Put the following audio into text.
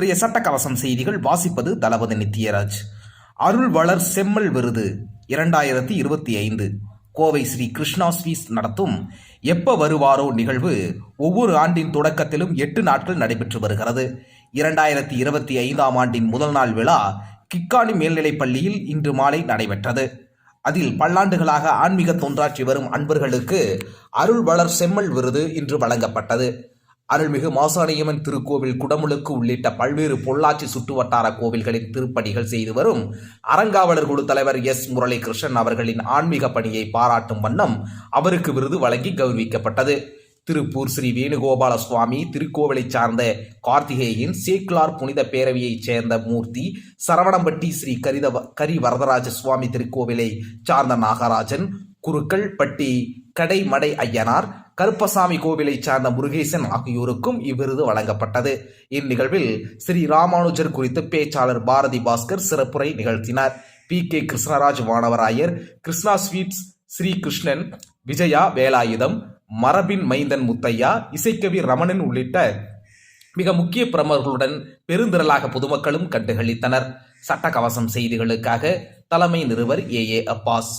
இன்றைய சட்டக்கவசம் செய்திகள் வாசிப்பது தளபதி நித்யராஜ். அருள் வளர் செம்மல் விருது 2025 கோவை ஸ்ரீ கிருஷ்ணா ஸ்வீட்ஸ் நடத்தும் எப்ப வருவாரோ நிகழ்வு ஒவ்வொரு ஆண்டின் தொடக்கத்திலும் 8 நாட்கள் நடைபெற்று வருகிறது. 2025ஆம் ஆண்டின் முதல் நாள் விழா கிக்கானி மேல்நிலைப் பள்ளியில் இன்று மாலை நடைபெற்றது. அதில் பல்லாண்டுகளாக ஆன்மீக தொண்டாற்றி வரும் அன்பர்களுக்கு அருள் வளர் செம்மல் விருது இன்று வழங்கப்பட்டது. அருள்மிகு மாசாணியம்மன் திருக்கோவில், குடமுழுக்கு உள்ளிட்ட பல்வேறு பொள்ளாச்சி சுற்றுவட்டார கோவில்களின் திருப்பணிகள் செய்து வரும் அறங்காவலர் குழு தலைவர் எஸ். முரளிகிருஷ்ணன் அவர்களின் ஆன்மீக பணியை பாராட்டும் வண்ணம் அவருக்கு விருது வழங்கி கௌரவிக்கப்பட்டது. திருப்பூர் ஸ்ரீ வேணுகோபால சுவாமி திருக்கோவிலை சார்ந்த கார்த்திகேயன் சேக்குலார் புனித பேரவையைச் சேர்ந்த மூர்த்தி, சரவணம்பட்டி ஸ்ரீ கரி வரதராஜ சுவாமி திருக்கோவிலை சார்ந்த நாகராஜன், குருக்கள் பட்டி கடைமடை ஐயனார், கருப்பசாமி கோவிலை சார்ந்த முருகேசன் ஆகியோருக்கும் இவ்விருது வழங்கப்பட்டது. இந்நிகழ்வில் ஸ்ரீ ராமானுஜர் குறித்து பேச்சாளர் பாரதி பாஸ்கர் சிறப்புரை நிகழ்த்தினார். பி.கே. கிருஷ்ணராஜ் வானவராயர், கிருஷ்ணா ஸ்வீட்ஸ் ஸ்ரீ கிருஷ்ணன், விஜயா வேலாயுதம், மரபின் மைந்தன் முத்தையா, இசைக்கவி ரமணன் உள்ளிட்ட மிக முக்கிய பிரமுகர்களுடன் பெருந்திரளாக பொதுமக்களும் கண்டுகளித்தனர். சட்டக்கவசம் செய்திகளுக்காக தலைமை நிருபர் ஏ. அப்பாஸ்.